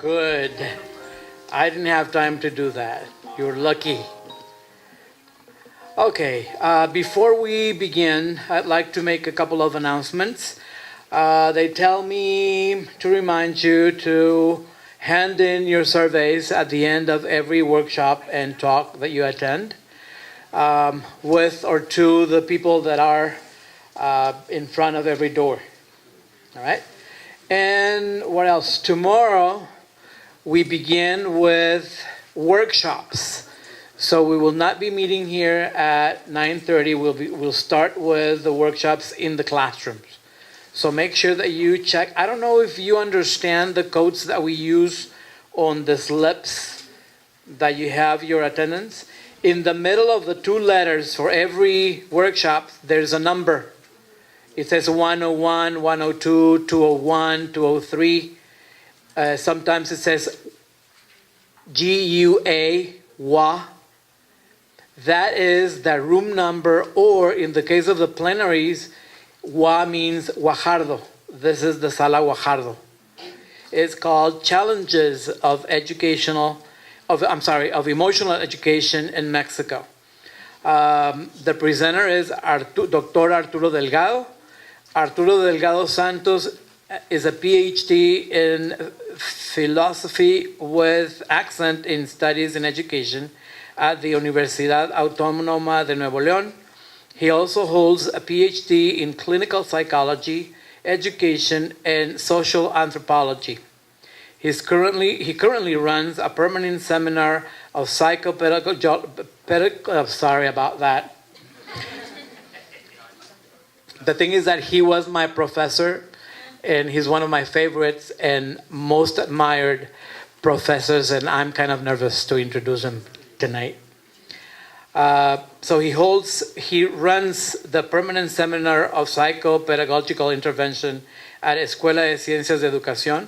Good. I didn't have time to do that. You're lucky. Okay, before we begin, I'd like to make a couple of announcements. They tell me to remind you to hand in your surveys at the end of every workshop and talk that you attend, with or to the people that are in front of every door. All right? And what else? Tomorrow, we begin with workshops. So we will not be meeting here at 9:30. We'll start with the workshops in the classrooms. So make sure that you check. I don't know if you understand the codes that we use on the slips that you have your attendance. In the middle of the two letters for every workshop, there's a number. It says 101, 102, 201, 203. Sometimes it says GUA, WA. That is the room number, or in the case of the plenaries, WA means Guajardo. This is the Sala Guajardo. It's called Challenges of Emotional Education in Mexico. The presenter is Dr. Arturo Delgado. Arturo Delgado Santos is a PhD in philosophy with accent in studies in education at the Universidad Autónoma de Nuevo León. He also holds a PhD in clinical psychology, education, and social anthropology. He currently runs a permanent seminar of psychopedagogy. Sorry about that. The thing is that he was my professor, and he's one of my favorites and most admired professors, and I'm kind of nervous to introduce him tonight. So he runs the permanent seminar of psychopedagogical intervention at Escuela de Ciencias de Educación.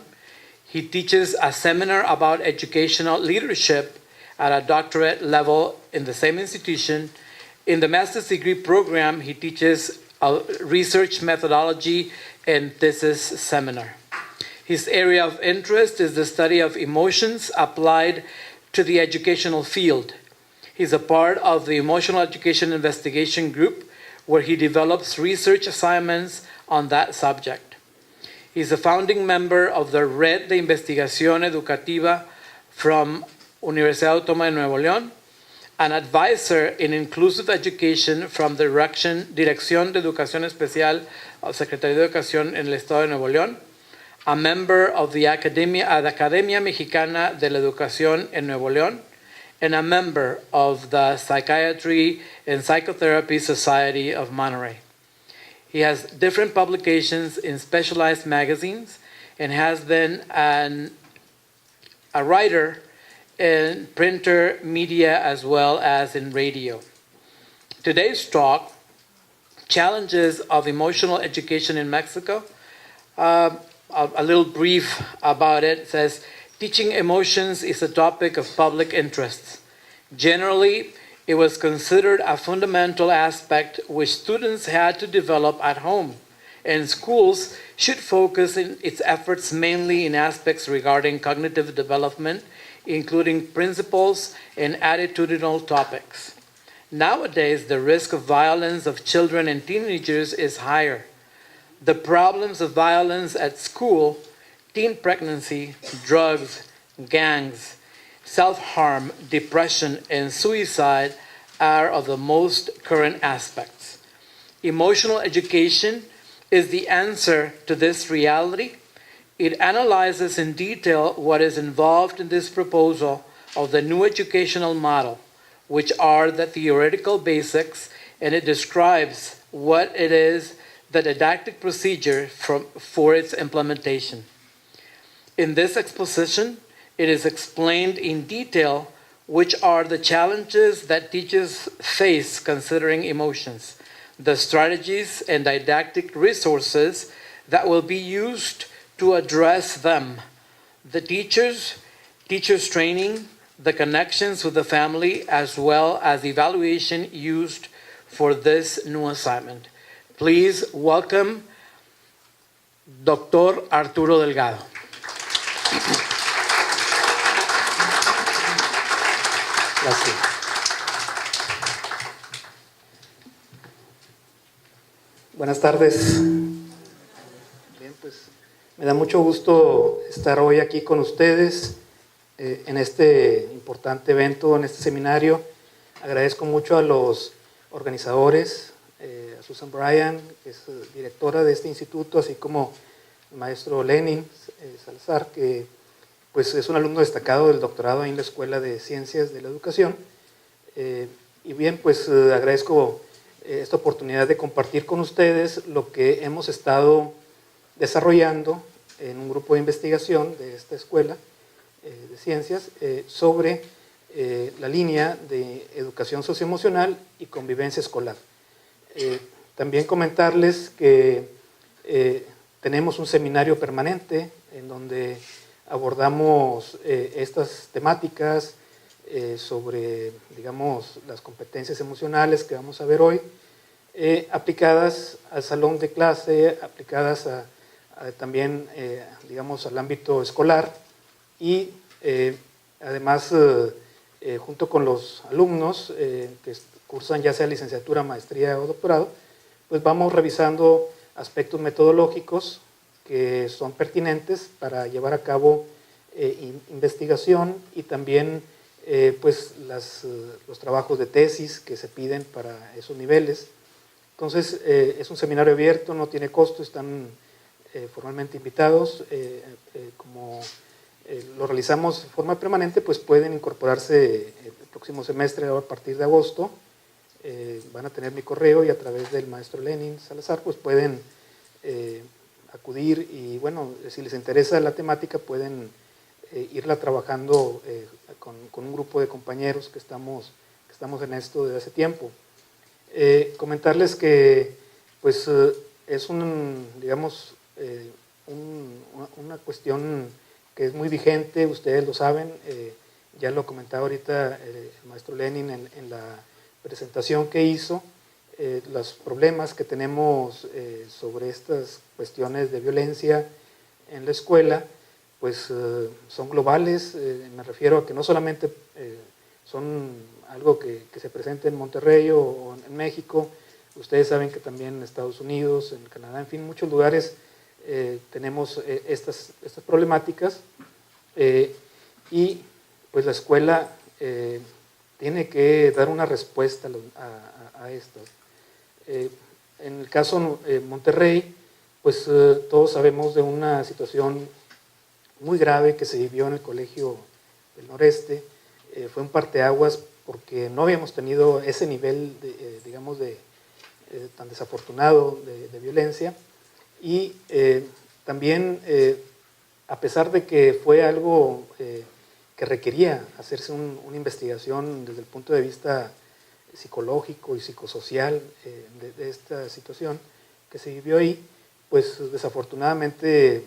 He teaches a seminar about educational leadership at a doctorate level in the same institution. In the master's degree program, he teaches a research methodology and thesis seminar. His area of interest is the study of emotions applied to the educational field. He's a part of the Emotional Education Investigation Group, where he develops research assignments on that subject. He's a founding member of the Red de Investigación Educativa from Universidad Autónoma de Nuevo León, an advisor in inclusive education from the Dirección de Educación Especial of Secretaría de Educación en el Estado de Nuevo León, a member of the Academia Mexicana de la Educación en Nuevo León, and a member of the Psychiatry and Psychotherapy Society of Monterrey. He has different publications in specialized magazines and has been a writer in printer media as well as in radio. Today's talk, Challenges of Emotional Education in Mexico. A little brief about it. It says, teaching emotions is a topic of public interest. Generally, it was considered a fundamental aspect which students had to develop at home, and schools should focus its efforts mainly in aspects regarding cognitive development, including principles and attitudinal topics. Nowadays, the risk of violence of children and teenagers is higher. The problems of violence at school, teen pregnancy, drugs, gangs, self-harm, depression, and suicide are of the most current aspects. Emotional education is the answer to this reality. It analyzes in detail what is involved in this proposal of the new educational model, which are the theoretical basics, and it describes what it is, the didactic procedure for its implementation. In this exposition, it is explained in detail which are the challenges that teachers face considering emotions, the strategies and didactic resources that will be used to address them, the teachers training, the connections with the family, as well as evaluation used for this new assignment. Please welcome Dr. Arturo Delgado. Gracias. Buenas tardes. Bien, pues me da mucho gusto estar hoy aquí con ustedes en este importante evento, en este seminario. Agradezco mucho a los organizadores, a Susan Bryan, que es directora de este instituto, así como el maestro Lenin Salazar, que pues es un alumno destacado del doctorado ahí en la Escuela de Ciencias de la Educación. Y bien, pues agradezco esta oportunidad de compartir con ustedes lo que hemos estado desarrollando en un grupo de investigación de esta escuela de ciencias sobre la línea de educación socioemocional y convivencia escolar. También comentarles que tenemos un seminario permanente en donde abordamos estas temáticas sobre, digamos, las competencias emocionales que vamos a ver hoy, aplicadas al salón de clase, aplicadas también, digamos, al ámbito escolar y además, junto con los alumnos que cursan ya sea licenciatura, maestría o doctorado, pues vamos revisando aspectos metodológicos que son pertinentes para llevar a cabo investigación y también pues los trabajos de tesis que se piden para esos niveles. Entonces, es un seminario abierto, no tiene costo, están formalmente invitados. Como lo realizamos de forma permanente, pues pueden incorporarse el próximo semestre a partir de agosto. Van a tener mi correo y a través del maestro Lenin Salazar pues pueden acudir y bueno, si les interesa la temática pueden irla trabajando con un grupo de compañeros que estamos en esto desde hace tiempo. Comentarles que pues es digamos, una cuestión que es muy vigente, ustedes lo saben, ya lo comentaba ahorita el maestro Lenin en la presentación que hizo, los problemas que tenemos sobre estas cuestiones de violencia en la escuela, pues son globales. Me refiero a que no solamente son algo que se presenta en Monterrey o en México, ustedes saben que también en Estados Unidos, en Canadá, en fin, muchos lugares tenemos estas problemáticas y pues la escuela tiene que dar una respuesta a estas. En el caso de Monterrey, pues todos sabemos de una situación muy grave que se vivió en el Colegio del Noreste. Fue un parteaguas porque no habíamos tenido ese nivel, digamos, tan desafortunado de violencia. Y también, a pesar de que fue algo que requería hacerse una investigación desde el punto de vista psicológico y psicosocial de esta situación que se vivió ahí, pues desafortunadamente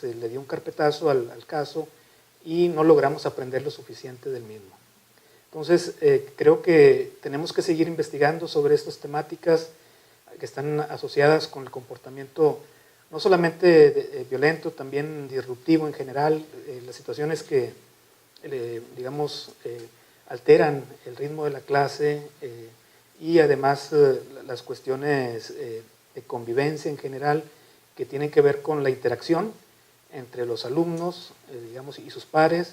se le dio un carpetazo al caso y no logramos aprender lo suficiente del mismo. Entonces, creo que tenemos que seguir investigando sobre estas temáticas que están asociadas con el comportamiento no solamente violento, también disruptivo en general, las situaciones que, digamos, alteran el ritmo de la clase y además las cuestiones de convivencia en general que tienen que ver con la interacción entre los alumnos, digamos, y sus pares,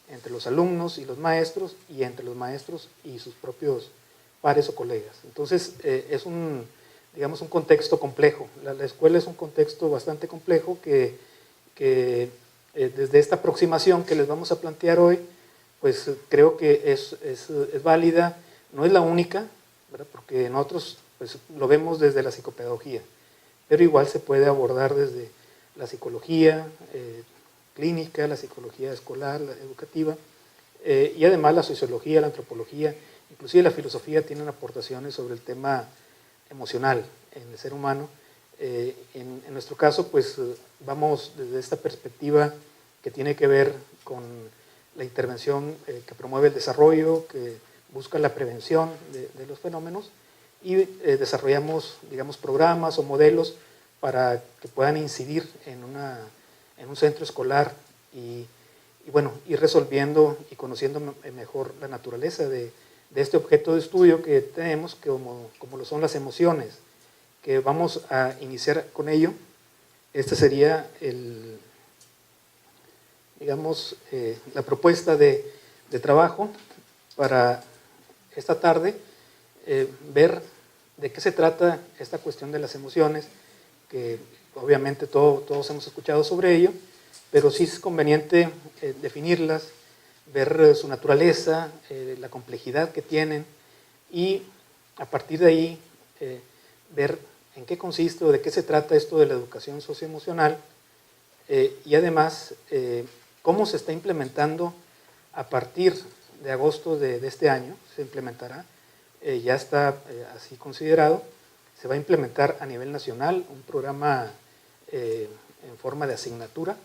entre los alumnos y los maestros, y entre los maestros y sus propios pares o colegas. Entonces, es digamos, un contexto complejo. La escuela es un contexto bastante complejo que desde esta aproximación que les vamos a plantear hoy, pues creo que es válida, no es la única, ¿verdad? Porque nosotros pues, lo vemos desde la psicopedagogía, pero igual se puede abordar desde la psicología clínica, la psicología escolar, la educativa, y además la sociología, la antropología, inclusive la filosofía tienen aportaciones sobre el tema emocional en el ser humano. En nuestro caso, pues vamos desde esta perspectiva que tiene que ver con la intervención que promueve el desarrollo, que busca la prevención de los fenómenos y desarrollamos, digamos, programas o modelos para que puedan incidir en un centro escolar y bueno, ir resolviendo y conociendo mejor la naturaleza de este objeto de estudio que tenemos, que como lo son las emociones, que vamos a iniciar con ello. Este sería digamos, la propuesta de trabajo para esta tarde, ver de qué se trata esta cuestión de las emociones, que obviamente todos hemos escuchado sobre ello, pero sí es conveniente definirlas, ver su naturaleza, la complejidad que tienen, y a partir de ahí ver en qué consiste o de qué se trata esto de la educación socioemocional, y además cómo se está implementando a partir de agosto de este año. Se implementará, ya está así considerado, se va a implementar a nivel nacional un programa en forma de asignatura,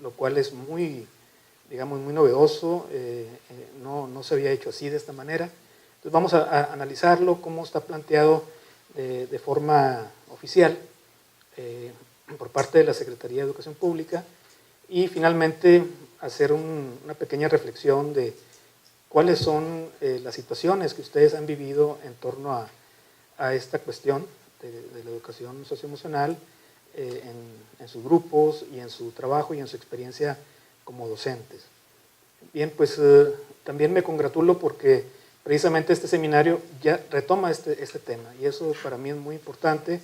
lo cual es muy, digamos, muy novedoso, no se había hecho así de esta manera. Entonces vamos a analizarlo, cómo está planteado de forma oficial por parte de la Secretaría de Educación Pública, y finalmente hacer una pequeña reflexión de cuáles son las situaciones que ustedes han vivido en torno a esta cuestión de la educación socioemocional en sus grupos y en su trabajo y en su experiencia como docentes. Bien, pues también me congratulo porque precisamente este seminario ya retoma este tema, y eso para mí es muy importante.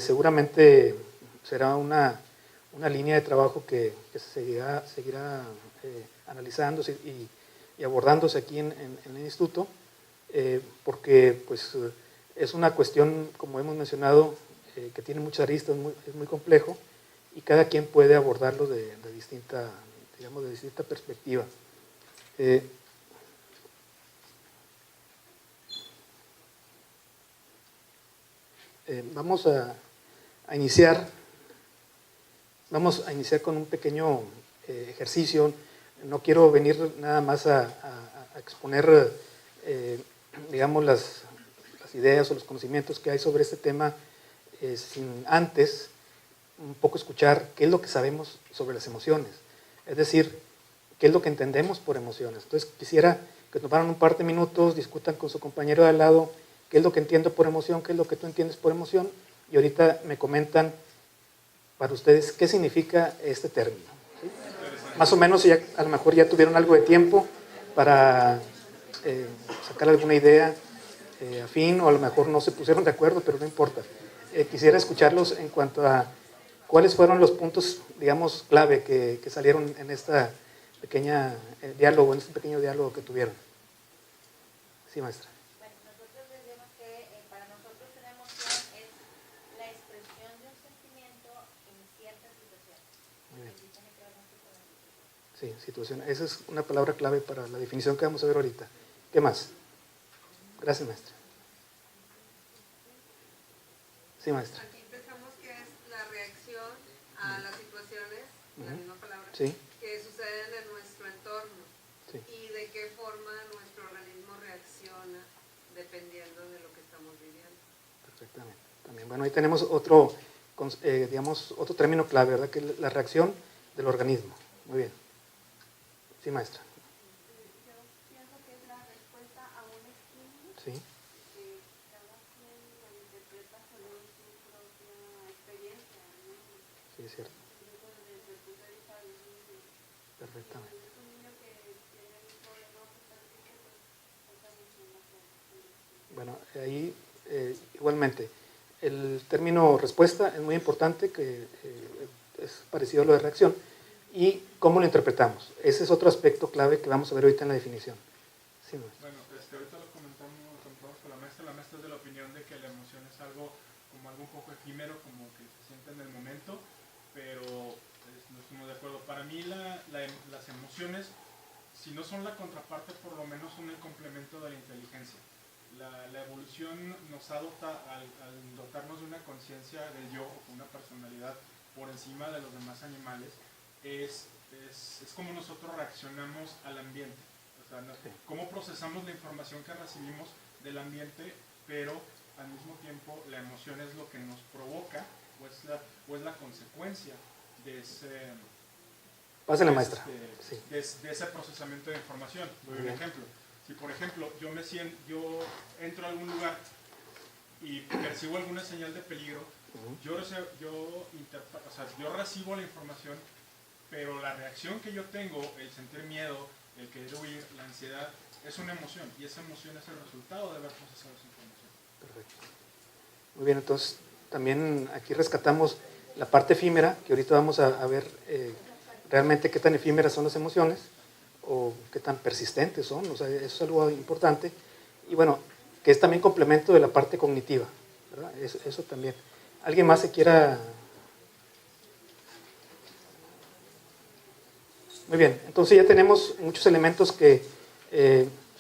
Seguramente será una línea de trabajo que se seguirá analizándose y abordándose aquí en el instituto, porque pues, es una cuestión, como hemos mencionado, que tiene muchas aristas, es muy complejo, y cada quien puede abordarlo de distinta, digamos, de distinta perspectiva. Vamos a iniciar con un pequeño ejercicio. No quiero venir nada más a exponer, digamos, las ideas o los conocimientos que hay sobre este tema, sin antes un poco escuchar qué es lo que sabemos sobre las emociones. Es decir, qué es lo que entendemos por emociones. Entonces quisiera que tomaran un par de minutos, discutan con su compañero de al lado qué es lo que entiendo por emoción, qué es lo que tú entiendes por emoción, y ahorita me comentan para ustedes qué significa este término. ¿Sí? Más o menos ya, a lo mejor ya tuvieron algo de tiempo para sacar alguna idea afín, o a lo mejor no se pusieron de acuerdo, pero no importa. Quisiera escucharlos en cuanto a cuáles fueron los puntos, digamos, clave que salieron en esta pequeña diálogo, en este pequeño diálogo que tuvieron. Sí, maestra. Bueno, nosotros decimos que para nosotros una emoción es la expresión de un sentimiento en ciertas situaciones. Muy bien. Que tiene que ver mucho con la situación. Sí, situación. Esa es una palabra clave para la definición que vamos a ver ahorita. ¿Qué más? Gracias, maestra. Sí, maestra. Aquí pensamos que es la reacción a las situaciones, la misma palabra, Sí. que suceden en nuestro entorno, Sí. y de qué forma nuestro organismo reacciona dependiendo de lo que estamos viviendo. Perfectamente. También, bueno, ahí tenemos otro, digamos, otro término clave, ¿verdad? Que es la reacción del organismo. Muy bien. Sí, maestra. Yo pienso que es la respuesta a un estímulo Sí, que cada quien la interpreta según su propia experiencia, ¿no? sí, es cierto. Yo desde el punto de vista de un niño, Perfectamente. es un niño que tiene un problema súper triste, pues esa emoción la puede. Bueno, ahí igualmente, el término respuesta es muy importante, que es parecido a lo de reacción, y cómo lo interpretamos. Ese es otro aspecto clave que vamos a ver ahorita en la definición. Sí, maestra. Bueno, ahorita lo comentamos con la maestra es de la opinión de que la emoción es algo como algo un poco efímero, como que se siente en el momento, pero no estamos de acuerdo. Para mí las emociones, si no son la contraparte, por lo menos son el complemento de la inteligencia. La evolución nos adopta al dotarnos de una conciencia del yo, o una personalidad por encima de los demás animales. Es como nosotros reaccionamos al ambiente. O sea, cómo procesamos la información que recibimos del ambiente, pero al mismo tiempo la emoción es lo que nos provoca, o es la consecuencia de Pásale, maestra. Sí. de ese procesamiento de información. Doy un Bien. ejemplo. Si, por ejemplo, yo entro a algún lugar y percibo alguna señal de peligro, yo recibo la información, pero la reacción que yo tengo, el sentir miedo, el querer huir, la ansiedad, es una emoción, y esa emoción es el resultado de haber procesado esa información. Perfecto. Muy bien, entonces también aquí rescatamos la parte efímera, que ahorita vamos a ver realmente qué tan efímeras son las emociones o qué tan persistentes son, o sea, eso es algo importante. Y bueno, que es también complemento de la parte cognitiva, ¿verdad? Eso también. ¿Alguien más se quiera? Muy bien, entonces ya tenemos muchos elementos que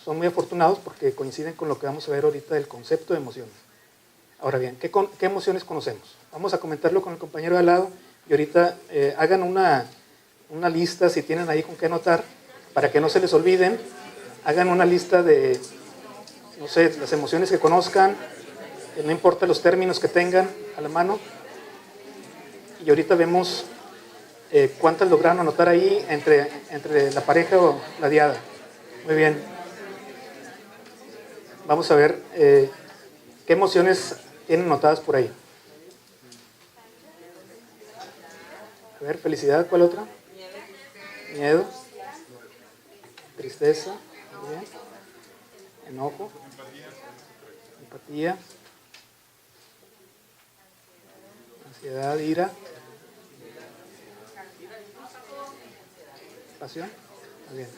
son muy afortunados porque coinciden con lo que vamos a ver ahorita del concepto de emociones. Ahora bien, ¿qué emociones conocemos? Vamos a comentarlo con el compañero de al lado y ahorita hagan una lista, si tienen ahí con qué anotar, para que no se les olviden. Hagan una lista de, no sé, las emociones que conozcan, no importa los términos que tengan a la mano. Y ahorita vemos cuántas lograron anotar ahí entre la pareja o la diada. Muy bien. Vamos a ver qué emociones tienen anotadas por ahí. A ver, felicidad, ¿cuál otra? Miedo. Tristeza. Muy bien. Enojo. Empatía. Ansiedad, ira. Pasión. Muy bien.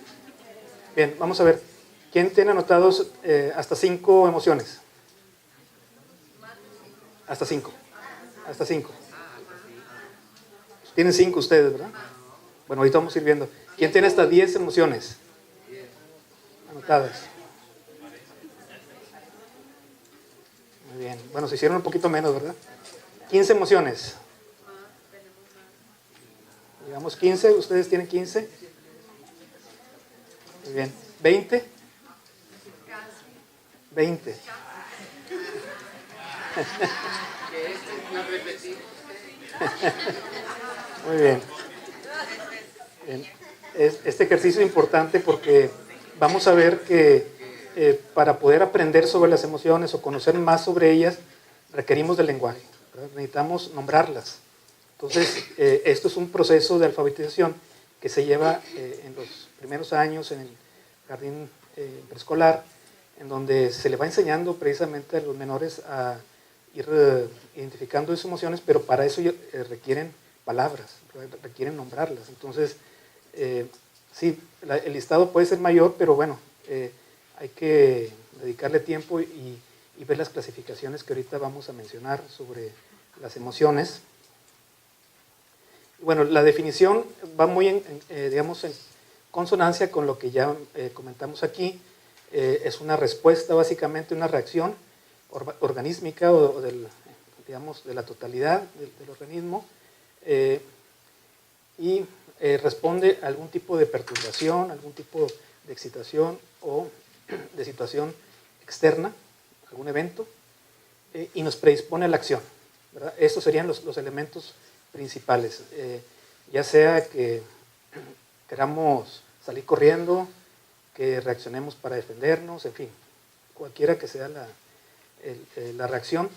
Bien, vamos a ver. ¿Quién tiene anotados hasta 5 emociones? Hasta 5. Hasta 5. Tienen 5 ustedes, ¿verdad? Bueno, ahorita vamos a ir viendo. ¿Quién tiene hasta 10 emociones anotadas? Muy bien. Bueno, se hicieron un poquito menos, ¿verdad? 15 emociones. Digamos 15, ustedes tienen 15. Muy bien. 20. 20. Muy bien. Bien. Este ejercicio es importante porque vamos a ver que para poder aprender sobre las emociones o conocer más sobre ellas, requerimos del lenguaje, ¿verdad? Necesitamos nombrarlas. Entonces, esto es un proceso de alfabetización que se lleva en los primeros años en el jardín preescolar, en donde se le va enseñando precisamente a los menores a ir identificando sus emociones, pero para eso requieren palabras, requieren nombrarlas. Entonces, sí, el listado puede ser mayor, pero bueno, hay que dedicarle tiempo y ver las clasificaciones que ahorita vamos a mencionar sobre las emociones. Bueno, la definición va muy digamos, en consonancia con lo que ya comentamos aquí. Es una respuesta, básicamente, una reacción organísmica o digamos, de la totalidad del organismo y responde a algún tipo de perturbación, algún tipo de excitación o de situación externa, algún evento, y nos predispone a la acción, ¿verdad? Estos serían los elementos principales, ya sea que queramos salir corriendo, que reaccionemos para defendernos, en fin, cualquiera que sea la reacción,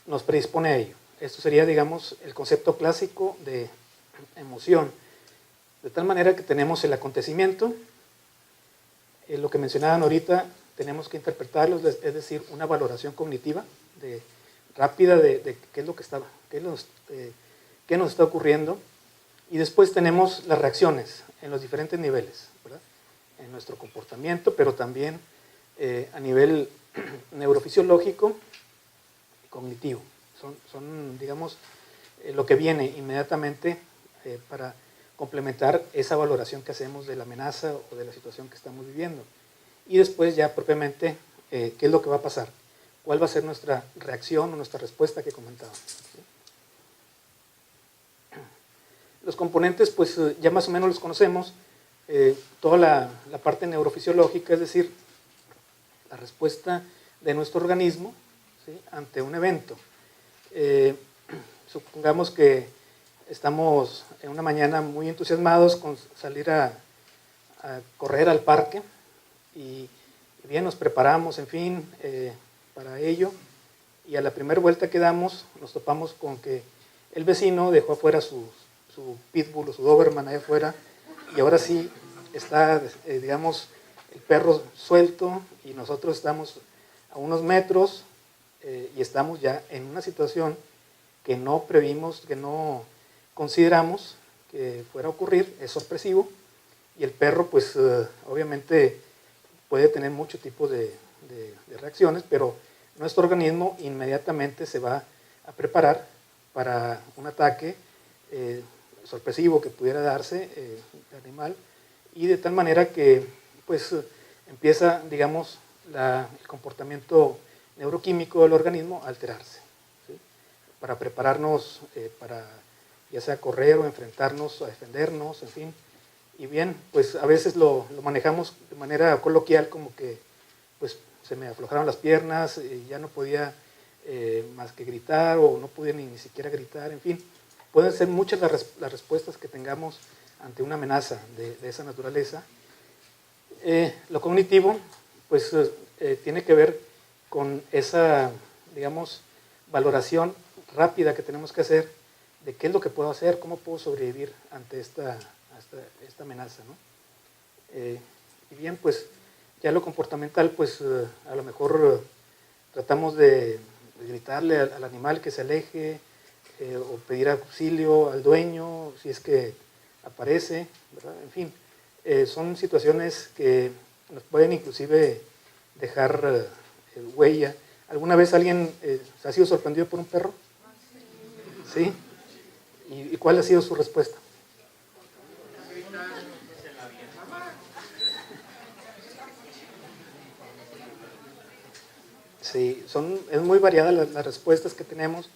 nos predispone a ello. Esto sería, digamos, el concepto clásico de emoción. De tal manera que tenemos el acontecimiento, lo que mencionaban ahorita, tenemos que interpretarlo, es decir, una valoración cognitiva rápida de qué es lo que qué nos está ocurriendo. Y después tenemos las reacciones en los diferentes niveles, ¿verdad? En nuestro comportamiento, pero también a nivel neurofisiológico y cognitivo. Son digamos, lo que viene inmediatamente para complementar esa valoración que hacemos de la amenaza o de la situación que estamos viviendo. Y después ya propiamente, ¿qué es lo que va a pasar? ¿Cuál va a ser nuestra reacción o nuestra respuesta que comentábamos? ¿Sí? Los componentes, pues ya más o menos los conocemos. Toda la parte neurofisiológica, es decir, la respuesta de nuestro organismo, ¿sí?, ante un evento. Supongamos que estamos en una mañana muy entusiasmados con salir a correr al parque y bien nos preparamos, en fin, para ello. Y a la primera vuelta que damos nos topamos con que el vecino dejó afuera su pitbull o su doberman allá afuera y ahora sí está, digamos, el perro suelto y nosotros estamos a unos metros y estamos ya en una situación que no previmos, que no consideramos que fuera a ocurrir, es sorpresivo y el perro pues obviamente puede tener muchos tipos de reacciones, pero nuestro organismo inmediatamente se va a preparar para un ataque sorpresivo que pudiera darse el animal y de tal manera que pues empieza, digamos, el comportamiento neuroquímico del organismo a alterarse, ¿sí? Para prepararnos para ya sea correr o enfrentarnos a defendernos, en fin. Y bien, pues a veces lo manejamos de manera coloquial como que pues se me aflojaron las piernas, ya no podía más que gritar o no podía ni siquiera gritar, en fin. Pueden ser muchas las respuestas que tengamos ante una amenaza de esa naturaleza. Lo cognitivo, pues tiene que ver con esa, digamos, valoración rápida que tenemos que hacer de qué es lo que puedo hacer, cómo puedo sobrevivir ante esta amenaza, ¿no? Y bien, pues ya lo comportamental, pues a lo mejor tratamos de gritarle al animal que se aleje o pedir auxilio al dueño si es que aparece, ¿verdad? En fin, son situaciones que nos pueden inclusive dejar huella. ¿Alguna vez alguien se ha sido sorprendido por un perro? ¿Sí? ¿Y cuál ha sido su respuesta? Sí, es muy variada las respuestas que tenemos.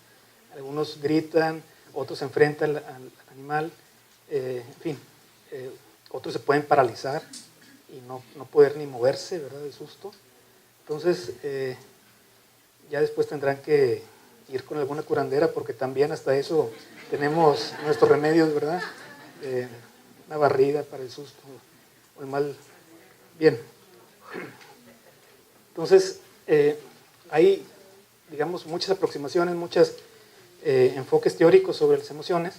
Algunos gritan, otros se enfrentan al animal, en fin, otros se pueden paralizar y no poder ni moverse, ¿verdad?, de susto. Entonces, ya después tendrán que ir con alguna curandera porque también hasta eso tenemos nuestros remedios, ¿verdad? Una barrida para el susto o el mal. Bien. Entonces, hay, digamos, muchas aproximaciones, muchos enfoques teóricos sobre las emociones.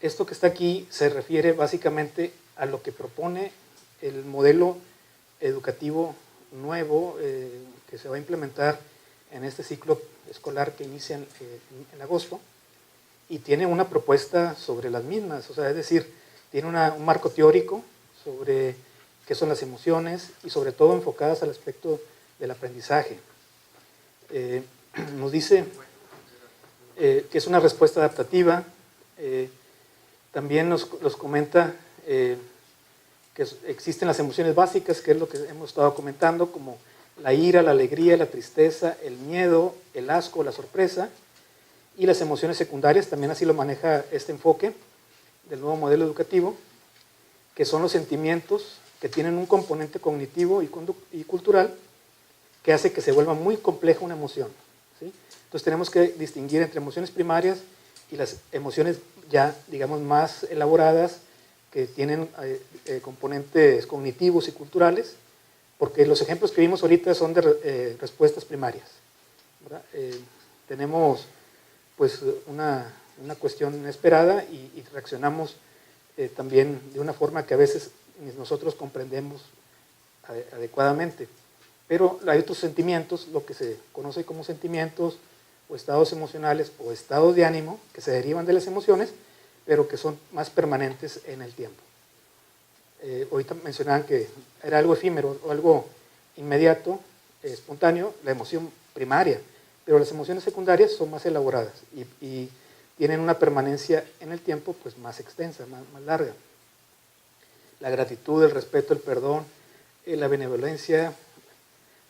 Esto que está aquí se refiere básicamente a lo que propone el modelo educativo nuevo que se va a implementar en este ciclo escolar que inicia en agosto y tiene una propuesta sobre las mismas, o sea, es decir, tiene un marco teórico sobre qué son las emociones y sobre todo enfocadas al aspecto del aprendizaje. Nos dice que es una respuesta adaptativa, también nos comenta que existen las emociones básicas, que es lo que hemos estado comentando, como la ira, la alegría, la tristeza, el miedo, el asco, la sorpresa, y las emociones secundarias, también así lo maneja este enfoque del nuevo modelo educativo, que son los sentimientos que tienen un componente cognitivo y cultural que hace que se vuelva muy compleja una emoción, ¿sí? Entonces tenemos que distinguir entre emociones primarias y las emociones ya, digamos, más elaboradas, que tienen componentes cognitivos y culturales, porque los ejemplos que vimos ahorita son de respuestas primarias, ¿verdad? Tenemos pues una cuestión inesperada y reaccionamos también de una forma que a veces nosotros comprendemos adecuadamente. Pero hay otros sentimientos, lo que se conoce como sentimientos o estados emocionales o estados de ánimo que se derivan de las emociones, pero que son más permanentes en el tiempo. Ahorita mencionaban que era algo efímero o algo inmediato, espontáneo, la emoción primaria, pero las emociones secundarias son más elaboradas y tienen una permanencia en el tiempo pues más extensa, más larga. La gratitud, el respeto, el perdón, la benevolencia,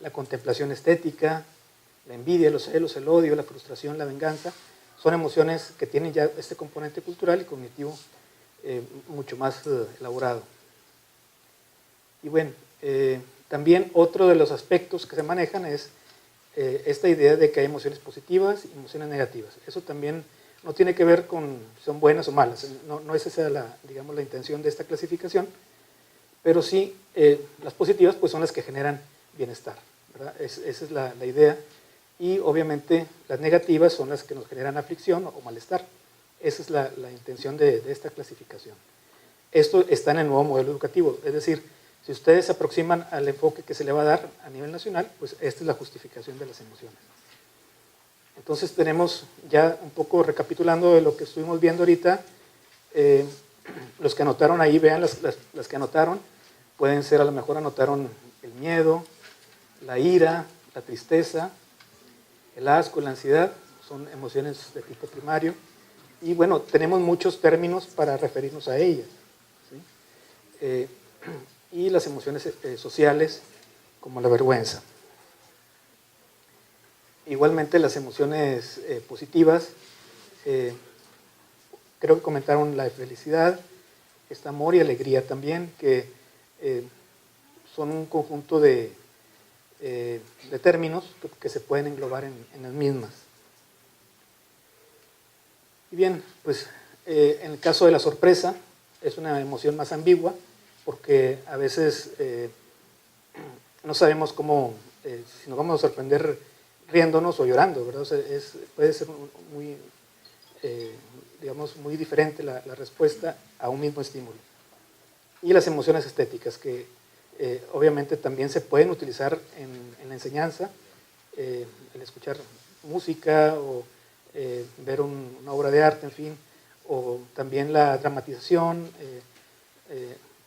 la contemplación estética, la envidia, los celos, el odio, la frustración, la venganza, son emociones que tienen ya este componente cultural y cognitivo mucho más elaborado. Y bueno, también otro de los aspectos que se manejan es esta idea de que hay emociones positivas y emociones negativas. Eso también No tiene que ver con si son buenas o malas, no es esa digamos, la intención de esta clasificación, pero sí las positivas pues son las que generan bienestar, ¿verdad? Esa es la idea, y obviamente las negativas son las que nos generan aflicción o malestar. Esa es la intención de esta clasificación. Esto está en el nuevo modelo educativo, es decir, si ustedes se aproximan al enfoque que se le va a dar a nivel nacional, pues esta es la justificación de las emociones. Entonces tenemos ya un poco recapitulando de lo que estuvimos viendo ahorita, los que anotaron ahí, vean las que anotaron, pueden ser, a lo mejor anotaron el miedo, la ira, la tristeza, el asco, la ansiedad, son emociones de tipo primario, y bueno, tenemos muchos términos para referirnos a ellas, ¿sí? Y las emociones sociales, como la vergüenza. Igualmente las emociones positivas, creo que comentaron la felicidad, está amor y alegría también, que son un conjunto de términos que se pueden englobar en las mismas. Y bien, pues en el caso de la sorpresa, es una emoción más ambigua, porque a veces no sabemos cómo, si nos vamos a sorprender riéndonos o llorando, ¿verdad? O sea, puede ser muy, digamos, muy diferente la respuesta a un mismo estímulo. Y las emociones estéticas, que obviamente también se pueden utilizar en la enseñanza, el escuchar música o ver una obra de arte, en fin, o también la dramatización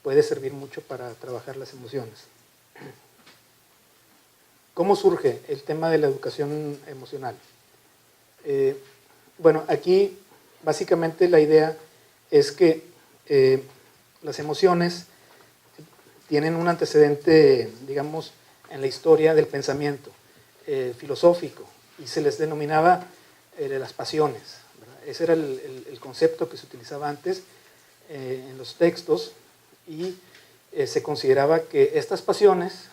puede servir mucho para trabajar las emociones. ¿Cómo surge el tema de la educación emocional? Bueno, aquí básicamente la idea es que las emociones tienen un antecedente, digamos, en la historia del pensamiento filosófico, y se les denominaba las pasiones, ¿verdad? Ese era el concepto que se utilizaba antes en los textos, y se consideraba que estas pasiones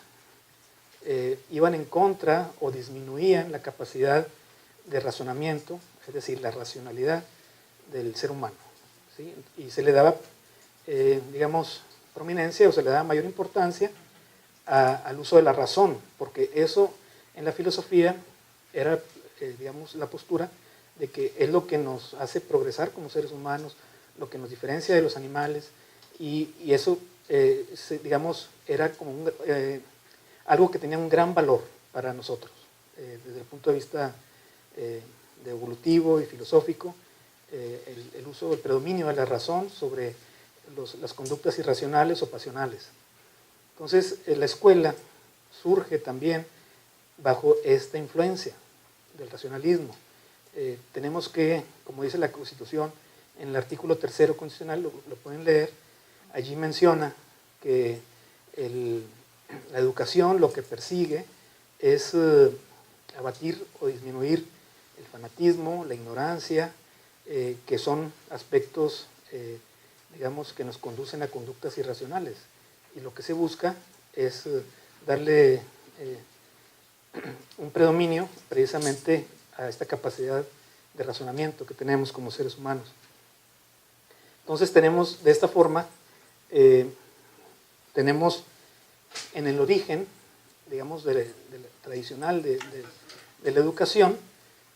iban en contra o disminuían la capacidad de razonamiento, es decir, la racionalidad del ser humano, ¿sí? Y se le daba, digamos, prominencia, o se le daba mayor importancia al uso de la razón, porque eso en la filosofía era, digamos, la postura de que es lo que nos hace progresar como seres humanos, lo que nos diferencia de los animales, y eso, digamos, era como algo que tenía un gran valor para nosotros, desde el punto de vista de evolutivo y filosófico, el uso, el predominio de la razón sobre las conductas irracionales o pasionales. Entonces, la escuela surge también bajo esta influencia del racionalismo. Tenemos que, como dice la Constitución, en el artículo 3 constitucional, lo pueden leer, allí menciona que la educación lo que persigue es abatir o disminuir el fanatismo, la ignorancia, que son aspectos, digamos, que nos conducen a conductas irracionales. Y lo que se busca es darle un predominio precisamente a esta capacidad de razonamiento que tenemos como seres humanos. Entonces tenemos, de esta forma, tenemos en el origen, digamos, tradicional de la educación,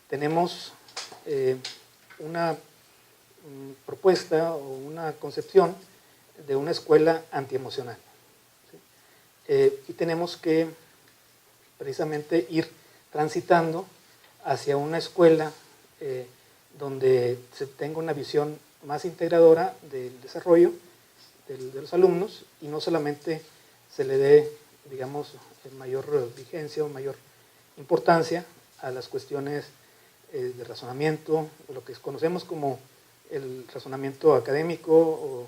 tenemos una propuesta o una concepción de una escuela antiemocional, ¿sí? Y tenemos que precisamente ir transitando hacia una escuela donde se tenga una visión más integradora del desarrollo de los alumnos, y no solamente se le dé, digamos, mayor vigencia o mayor importancia a las cuestiones de razonamiento, lo que conocemos como el razonamiento académico o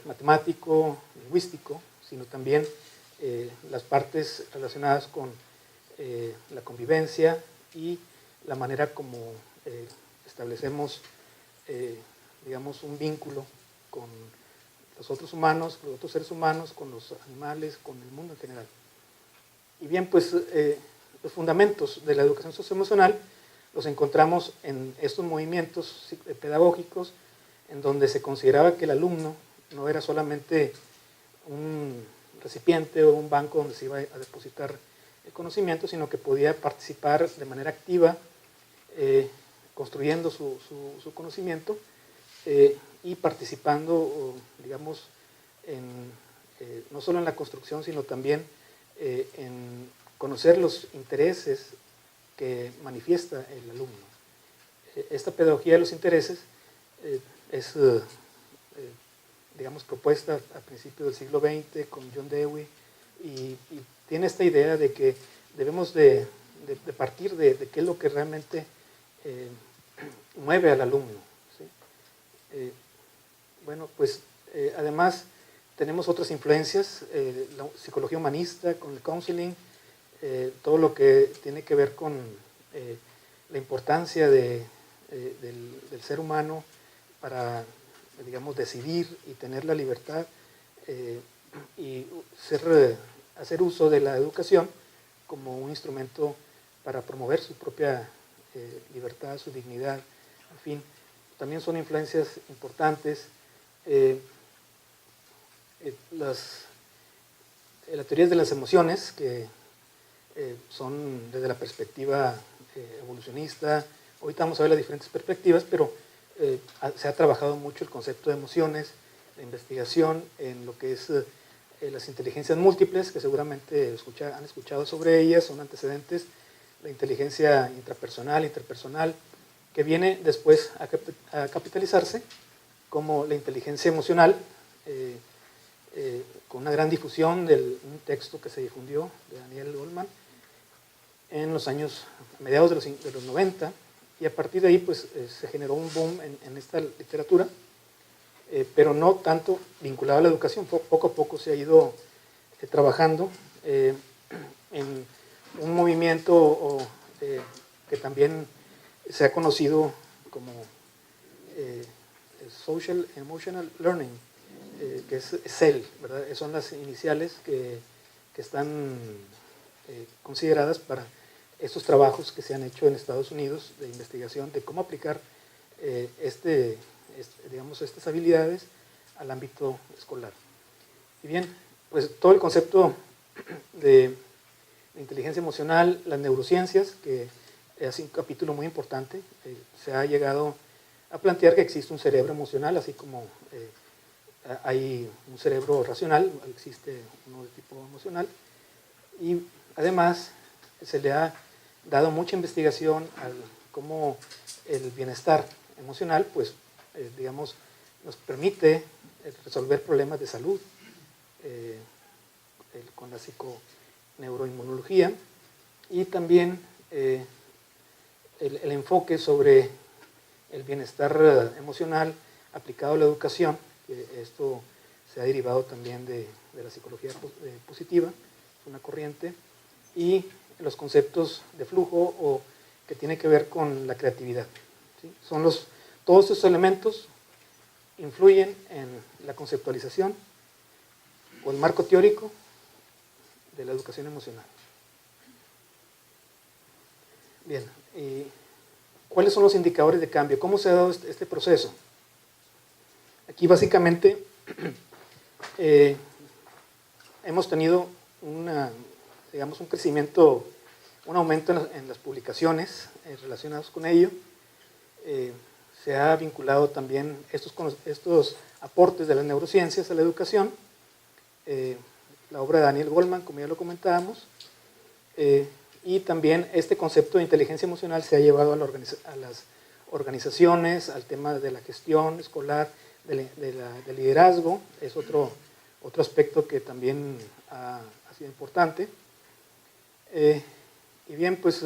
matemático, lingüístico, sino también las partes relacionadas con la convivencia y la manera como establecemos, digamos, un vínculo con los otros humanos, con los otros seres humanos, con los animales, con el mundo en general. Y bien, pues los fundamentos de la educación socioemocional los encontramos en estos movimientos pedagógicos en donde se consideraba que el alumno no era solamente un recipiente o un banco donde se iba a depositar el conocimiento, sino que podía participar de manera activa, construyendo su conocimiento y participando, digamos, no solo en la construcción, sino también en conocer los intereses que manifiesta el alumno. Esta pedagogía de los intereses es, digamos, propuesta a principios del siglo XX con John Dewey y tiene esta idea de que debemos de partir de qué es lo que realmente mueve al alumno, ¿sí? Bueno, pues además tenemos otras influencias, la psicología humanista con el counseling, todo lo que tiene que ver con la importancia del ser humano para, digamos, decidir y tener la libertad y hacer uso de la educación como un instrumento para promover su propia libertad, su dignidad, en fin, también son influencias importantes. Las teorías de las emociones, que son desde la perspectiva evolucionista, ahorita vamos a ver las diferentes perspectivas, pero se ha trabajado mucho el concepto de emociones, la investigación en lo que es las inteligencias múltiples, que seguramente han escuchado sobre ellas, son antecedentes, la inteligencia intrapersonal, interpersonal, que viene después a capitalizarse como la inteligencia emocional, con una gran difusión de un texto que se difundió de Daniel Goleman en los años, a mediados de los 90, y a partir de ahí pues se generó un boom en esta literatura, pero no tanto vinculado a la educación. Poco a poco se ha ido trabajando en un movimiento que también se ha conocido como Social Emotional Learning, que es CEL, ¿verdad? Son las iniciales que están consideradas para estos trabajos que se han hecho en Estados Unidos de investigación de cómo aplicar digamos, estas habilidades al ámbito escolar. Y bien, pues todo el concepto de inteligencia emocional, las neurociencias, que es un capítulo muy importante, se ha llegado a plantear que existe un cerebro emocional, así como hay un cerebro racional, existe uno de tipo emocional, y además se le ha dado mucha investigación a cómo el bienestar emocional, pues, digamos, nos permite resolver problemas de salud con la psiconeuroinmunología, y también el enfoque sobre el bienestar emocional aplicado a la educación, que esto se ha derivado también de la psicología positiva, es una corriente, y los conceptos de flujo o que tiene que ver con la creatividad, ¿sí? Todos estos elementos influyen en la conceptualización o el marco teórico de la educación emocional. Bien, ¿cuáles son los indicadores de cambio? ¿Cómo se ha dado este proceso? Aquí básicamente hemos tenido digamos, un crecimiento, un aumento en las publicaciones relacionadas con ello. Se ha vinculado también estos aportes de las neurociencias a la educación, la obra de Daniel Goleman, como ya lo comentábamos, y también este concepto de inteligencia emocional se ha llevado a las organizaciones, al tema de la gestión escolar, del liderazgo, es otro aspecto que también ha sido importante. Y bien, pues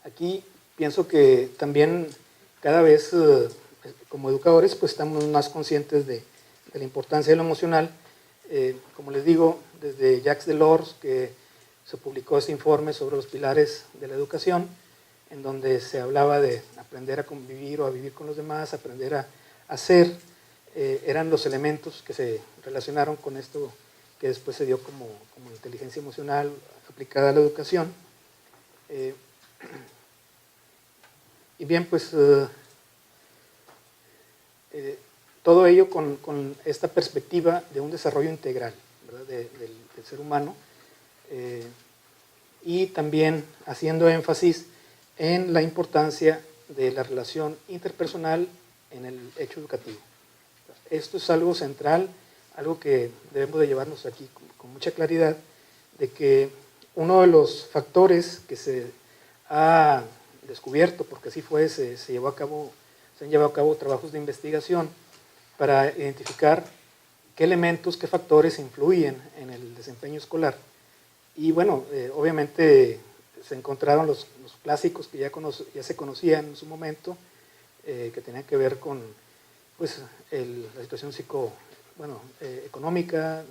aquí pienso que también cada vez como educadores pues estamos más conscientes de la importancia de lo emocional. Como les digo, desde Jacques Delors, que se publicó este informe sobre los pilares de la educación, en donde se hablaba de aprender a convivir o a vivir con los demás, aprender a hacer, eran los elementos que se relacionaron con esto que después se dio como inteligencia emocional aplicada a la educación. Y bien, pues todo ello con esta perspectiva de un desarrollo integral, ¿verdad? Del ser humano, y también haciendo énfasis en la importancia de la relación interpersonal en el hecho educativo. Esto es algo central, algo que debemos de llevarnos aquí con mucha claridad, de que uno de los factores que se ha descubierto, porque así fue, se han llevado a cabo trabajos de investigación para identificar qué elementos, qué factores influyen en el desempeño escolar. Y bueno, obviamente se encontraron los clásicos que ya se conocían en su momento, que tenían que ver con pues, la situación económica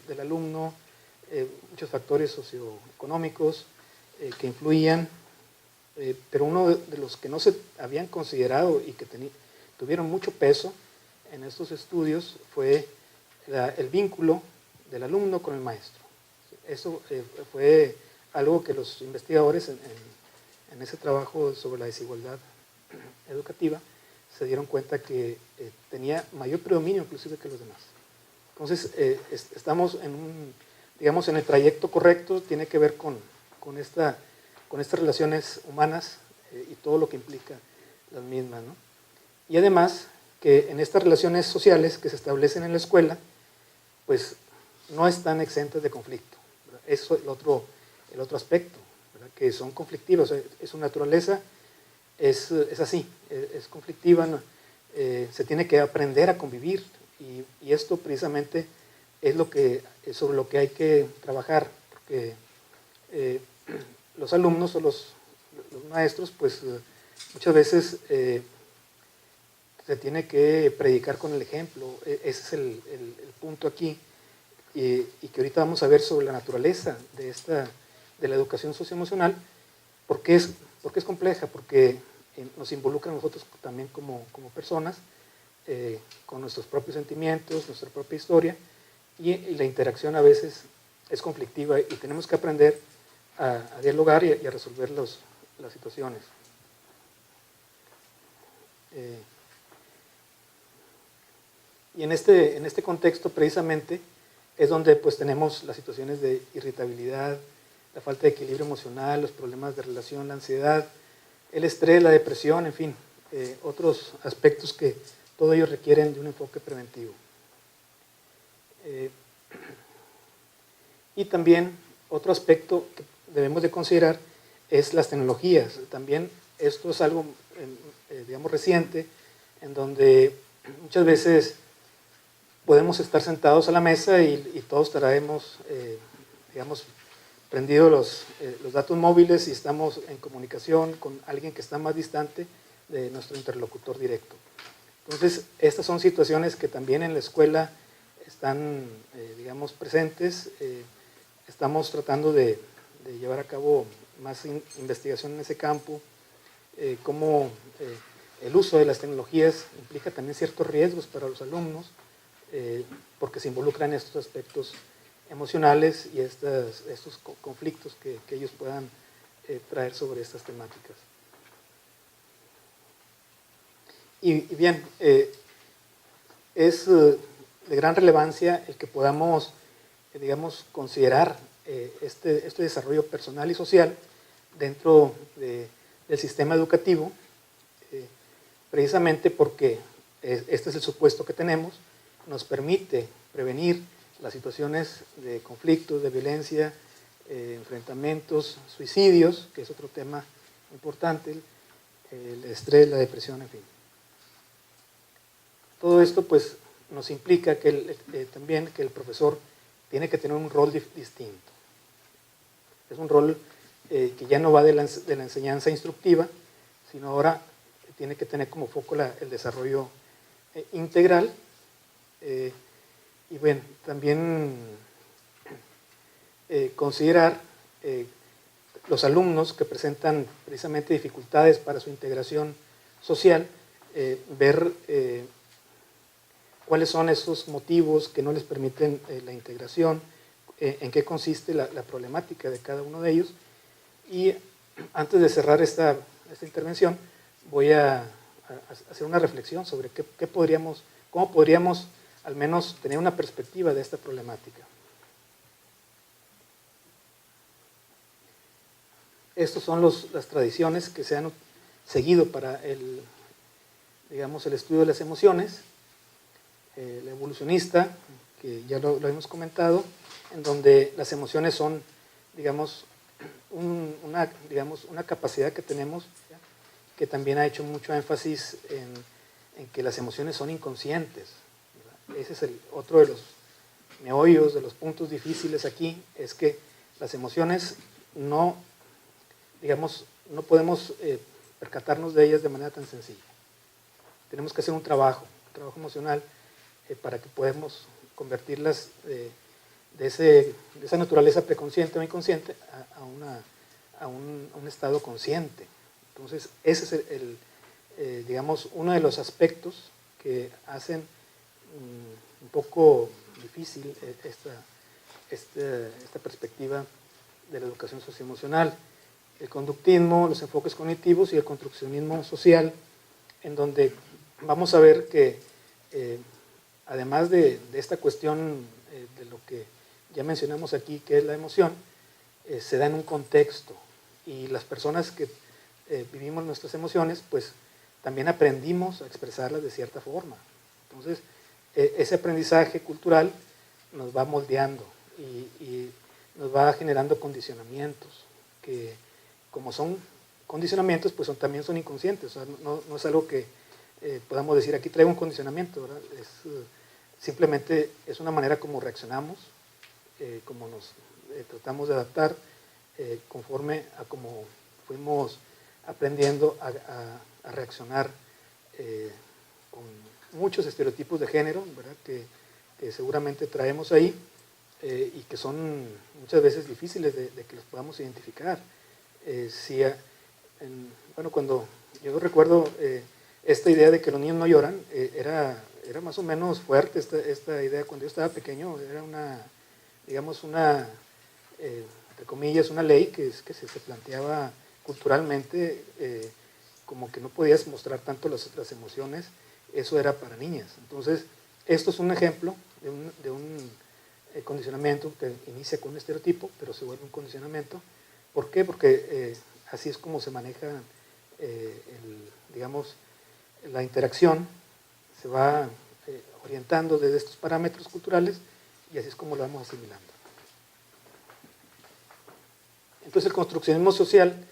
del alumno, muchos factores socioeconómicos que influían, pero uno de los que no se habían considerado y que tuvieron mucho peso en estos estudios fue el vínculo del alumno con el maestro. Eso fue algo que los investigadores en ese trabajo sobre la desigualdad educativa se dieron cuenta que tenía mayor predominio inclusive que los demás. Entonces, estamos en el trayecto correcto, tiene que ver con estas relaciones humanas y todo lo que implica las mismas, ¿no? Y además, que en estas relaciones sociales que se establecen en la escuela, pues no están exentas de conflicto, ¿verdad? Eso es el otro aspecto, ¿verdad? Que son conflictivas, su naturaleza es así, es conflictiva, ¿no? Se tiene que aprender a convivir y esto precisamente es sobre lo que hay que trabajar, porque los alumnos o los maestros, pues muchas veces se tiene que predicar con el ejemplo. Ese es el punto aquí, y que ahorita vamos a ver sobre la naturaleza de la educación socioemocional, porque es compleja, porque nos involucra a nosotros también como personas, con nuestros propios sentimientos, nuestra propia historia, y la interacción a veces es conflictiva y tenemos que aprender a dialogar y a resolver las situaciones. Y en este contexto precisamente es donde pues tenemos las situaciones de irritabilidad, la falta de equilibrio emocional, los problemas de relación, la ansiedad, el estrés, la depresión, en fin, otros aspectos que todo ello requieren de un enfoque preventivo. Y también otro aspecto que debemos de considerar es las tecnologías. También esto es algo, digamos, reciente, en donde muchas veces podemos estar sentados a la mesa y todos traemos, digamos, prendidos los datos móviles y estamos en comunicación con alguien que está más distante de nuestro interlocutor directo. Entonces, estas son situaciones que también en la escuela están, digamos, presentes. Estamos tratando de llevar a cabo más investigación en ese campo, cómo el uso de las tecnologías implica también ciertos riesgos para los alumnos, porque se involucran estos aspectos emocionales y estos conflictos que ellos puedan traer sobre estas temáticas. Y bien, es de gran relevancia el que podamos, digamos, considerar este desarrollo personal y social dentro del sistema educativo, precisamente porque este es el supuesto que tenemos, nos permite prevenir las situaciones de conflictos, de violencia, enfrentamientos, suicidios, que es otro tema importante, el estrés, la depresión, en fin. Todo esto pues nos implica que también que el profesor tiene que tener un rol distinto. Es un rol que ya no va de la enseñanza instructiva, sino ahora tiene que tener como foco el desarrollo integral. Y bueno, también considerar los alumnos que presentan precisamente dificultades para su integración social, ver cuáles son esos motivos que no les permiten la integración, en qué consiste la problemática de cada uno de ellos, y antes de cerrar esta intervención, voy a hacer una reflexión sobre cómo podríamos al menos tener una perspectiva de esta problemática. Estas son las tradiciones que se han seguido para el estudio de las emociones. La evolucionista, que ya lo hemos comentado, en donde las emociones son, una capacidad que tenemos, que también ha hecho mucho énfasis en que las emociones son inconscientes, ¿verdad? Ese es otro de los meollos, de los puntos difíciles aquí, es que las emociones no podemos percatarnos de ellas de manera tan sencilla. Tenemos que hacer un trabajo emocional para que podamos convertirlas de esa naturaleza preconsciente o inconsciente a un estado consciente. Entonces, ese es uno de los aspectos que hacen un poco difícil esta perspectiva de la educación socioemocional. El conductismo, los enfoques cognitivos y el construccionismo social, en donde vamos a ver que además de esta cuestión de lo que ya mencionamos aquí, que es la emoción, se da en un contexto, y las personas que vivimos nuestras emociones, pues también aprendimos a expresarlas de cierta forma. Entonces, ese aprendizaje cultural nos va moldeando y nos va generando condicionamientos, que como son condicionamientos, pues también son inconscientes. O sea, no es algo que podamos decir, aquí traigo un condicionamiento, ¿verdad? Simplemente es una manera como reaccionamos, como nos tratamos de adaptar conforme a como fuimos aprendiendo a reaccionar con muchos estereotipos de género, ¿verdad? Que seguramente traemos ahí y que son muchas veces difíciles de que los podamos identificar. Cuando yo recuerdo esta idea de que los niños no lloran, era más o menos fuerte esta idea cuando yo estaba pequeño. Era entre comillas, una ley que se planteaba culturalmente como que no podías mostrar tanto las emociones, eso era para niñas. Entonces, esto es un ejemplo de un condicionamiento que inicia con un estereotipo, pero se vuelve un condicionamiento. ¿Por qué? Porque así es como se maneja, la interacción, se va orientando desde estos parámetros culturales y así es como lo vamos asimilando. Entonces el construccionismo social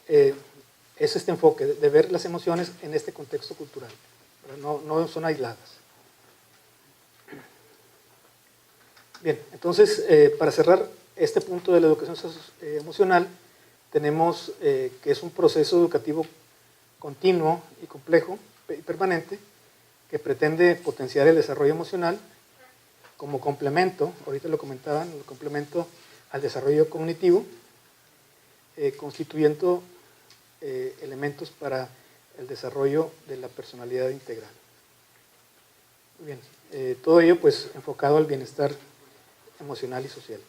es este enfoque de ver las emociones en este contexto cultural, no son aisladas. Bien, entonces para cerrar este punto de la educación emocional, tenemos que es un proceso educativo continuo y complejo y permanente que pretende potenciar el desarrollo emocional como complemento, ahorita lo comentaban, el complemento al desarrollo cognitivo, constituyendo elementos para el desarrollo de la personalidad integral. Muy bien, todo ello pues enfocado al bienestar emocional y social.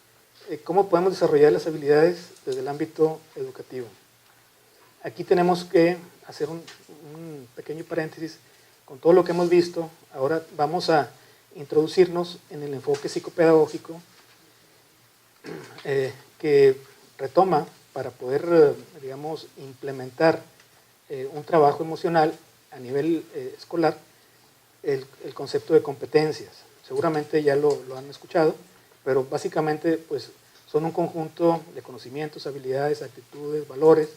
¿Cómo podemos desarrollar las habilidades desde el ámbito educativo? Aquí tenemos que hacer un pequeño paréntesis con todo lo que hemos visto. Ahora vamos a introducirnos en el enfoque psicopedagógico que retoma para poder, implementar un trabajo emocional a nivel escolar, el concepto de competencias. Seguramente ya lo han escuchado, pero básicamente pues, son un conjunto de conocimientos, habilidades, actitudes, valores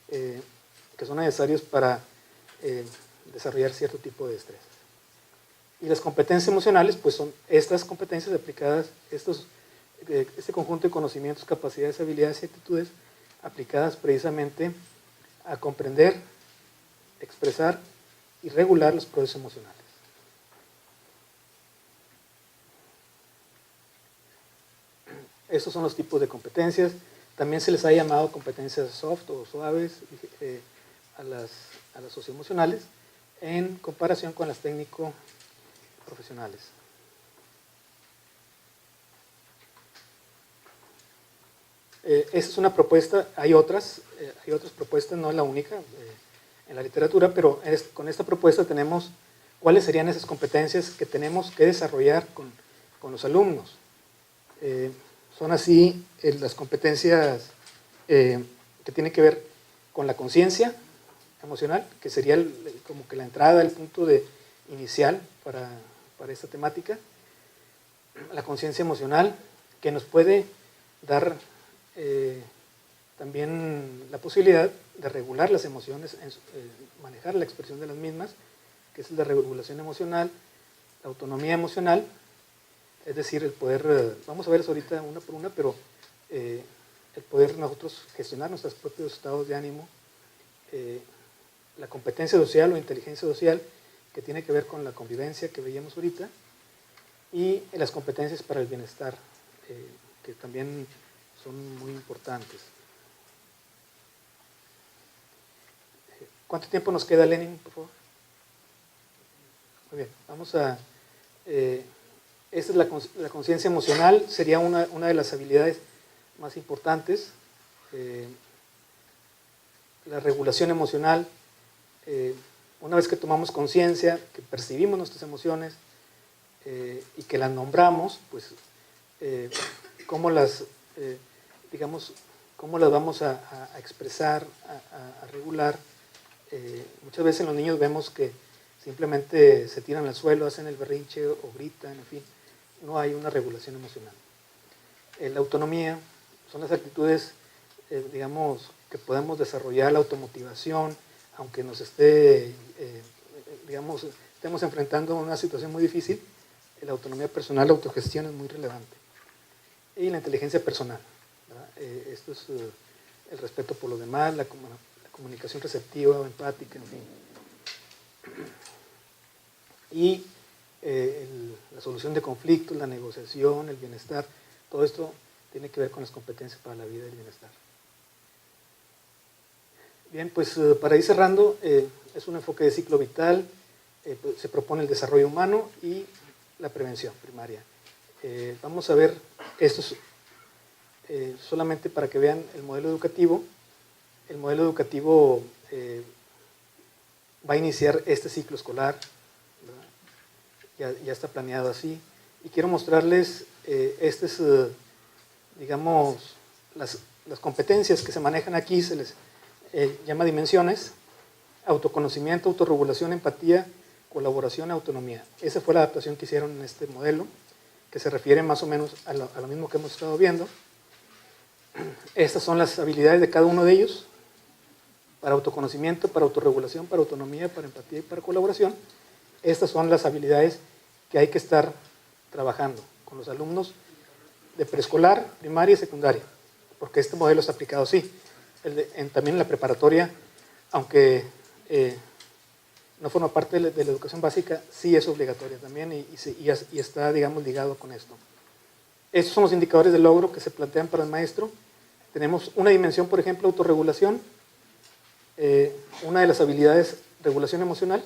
que son necesarios para desarrollar cierto tipo de destrezas. Y las competencias emocionales pues son estas competencias aplicadas, este conjunto de conocimientos, capacidades, habilidades y actitudes aplicadas precisamente a comprender, expresar y regular los procesos emocionales. Estos son los tipos de competencias. También se les ha llamado competencias soft o suaves a las socioemocionales en comparación con las técnico-profesionales. Esa es una propuesta, hay otras propuestas, no es la única en la literatura, pero con esta propuesta tenemos cuáles serían esas competencias que tenemos que desarrollar con los alumnos. Son así las competencias que tienen que ver con la conciencia emocional, que sería como que la entrada, el punto inicial para esta temática. La conciencia emocional, que nos puede dar también la posibilidad de regular las emociones, manejar la expresión de las mismas, que es la regulación emocional, la autonomía emocional, es decir, el poder, vamos a ver eso ahorita una por una, pero el poder nosotros gestionar nuestros propios estados de ánimo, la competencia social o inteligencia social, que tiene que ver con la convivencia que veíamos ahorita, y las competencias para el bienestar, que también son muy importantes. ¿Cuánto tiempo nos queda, Lenin, por favor? Muy bien, vamos a... esta es la conciencia emocional, sería una de las habilidades más importantes. La regulación emocional, una vez que tomamos conciencia, que percibimos nuestras emociones y que las nombramos, pues cómo las vamos a expresar, a regular. Muchas veces en los niños vemos que simplemente se tiran al suelo, hacen el berrinche o gritan, en fin, no hay una regulación emocional. La autonomía son las actitudes, que podemos desarrollar, la automotivación, aunque nos estemos enfrentando a una situación muy difícil, la autonomía personal, la autogestión es muy relevante. Y la inteligencia personal, ¿verdad? Esto es el respeto por los demás, la comunicación receptiva o empática, en fin. Y la solución de conflictos, la negociación, el bienestar, todo esto tiene que ver con las competencias para la vida y el bienestar. Bien, pues para ir cerrando, es un enfoque de ciclo vital, pues, se propone el desarrollo humano y la prevención primaria. Vamos a ver estos solamente para que vean el modelo educativo. El modelo educativo va a iniciar este ciclo escolar, ya está planeado así, y quiero mostrarles las competencias que se manejan aquí, se les llama dimensiones: autoconocimiento, autorregulación, empatía, colaboración, autonomía. Esa fue la adaptación que hicieron en este modelo, que se refiere más o menos a lo mismo que hemos estado viendo. Estas son las habilidades de cada uno de ellos: para autoconocimiento, para autorregulación, para autonomía, para empatía y para colaboración. Estas son las habilidades que hay que estar trabajando con los alumnos de preescolar, primaria y secundaria, porque este modelo está aplicado así. También en la preparatoria, aunque no forma parte de la educación básica, sí es obligatoria también y está, digamos, ligado con esto. Estos son los indicadores de logro que se plantean para el maestro. Tenemos una dimensión, por ejemplo, autorregulación, una de las habilidades, regulación emocional,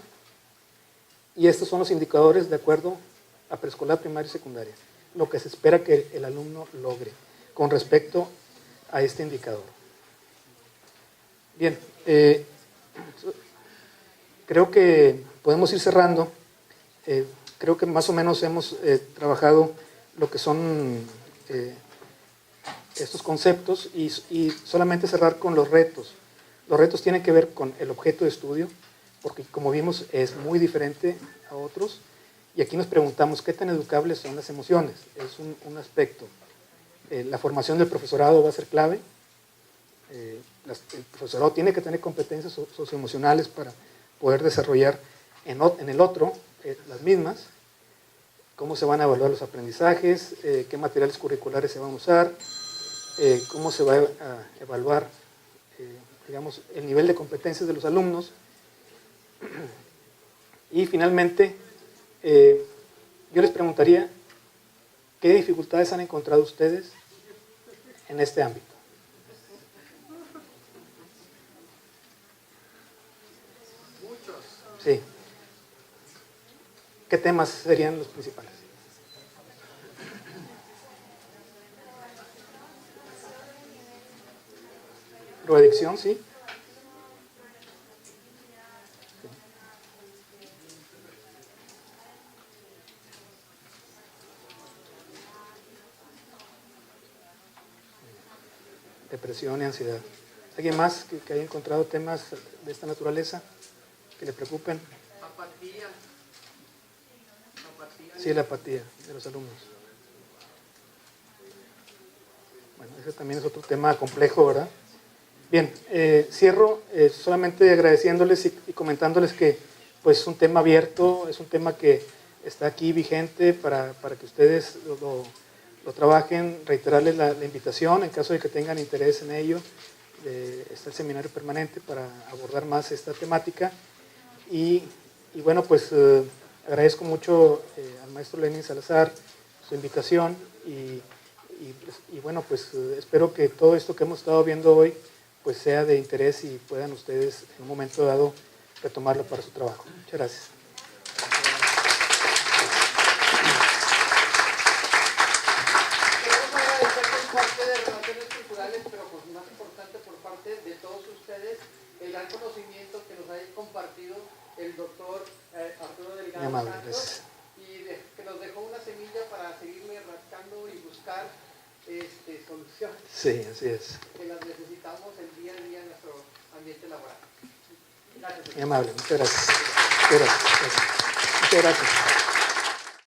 y estos son los indicadores de acuerdo a preescolar, primaria y secundaria, lo que se espera que el alumno logre con respecto a este indicador. Bien, creo que podemos ir cerrando. Creo que más o menos hemos trabajado lo que son estos conceptos y solamente cerrar con los retos. Los retos tienen que ver con el objeto de estudio, porque como vimos es muy diferente a otros, y aquí nos preguntamos qué tan educables son las emociones. Es un aspecto. La formación del profesorado va a ser clave. El profesorado tiene que tener competencias socioemocionales para poder desarrollar en el otro las mismas. Cómo se van a evaluar los aprendizajes, qué materiales curriculares se van a usar, cómo se va a evaluar el nivel de competencias de los alumnos. Y finalmente, yo les preguntaría, ¿qué dificultades han encontrado ustedes en este ámbito? Sí. ¿Qué temas serían los principales? Drogadicción, sí. Depresión y ansiedad. ¿Alguien más que haya encontrado temas de esta naturaleza que le preocupen? Apatía. Sí, la apatía de los alumnos. Bueno, ese también es otro tema complejo, ¿verdad? Bien, cierro solamente agradeciéndoles y comentándoles que pues es un tema abierto, es un tema que está aquí vigente para que ustedes lo trabajen, reiterarles la invitación en caso de que tengan interés en ello. Está el seminario permanente para abordar más esta temática y bueno, pues agradezco mucho al maestro Lenin Salazar su invitación y bueno, pues espero que todo esto que hemos estado viendo hoy pues sea de interés y puedan ustedes en un momento dado retomarlo para su trabajo. Muchas gracias. Queremos agradecer por parte de Relaciones Culturales, pero pues más importante por parte de todos ustedes, el gran conocimiento que nos ha compartido el doctor Arturo Muy Delgado amable, Santos gracias. y que nos dejó una semilla para seguirle rascando y buscar soluciones Sí, así es. que las necesitamos el día a día en nuestro ambiente laboral. Gracias. Muy amable, muchas gracias. Muchas gracias. Muchas gracias.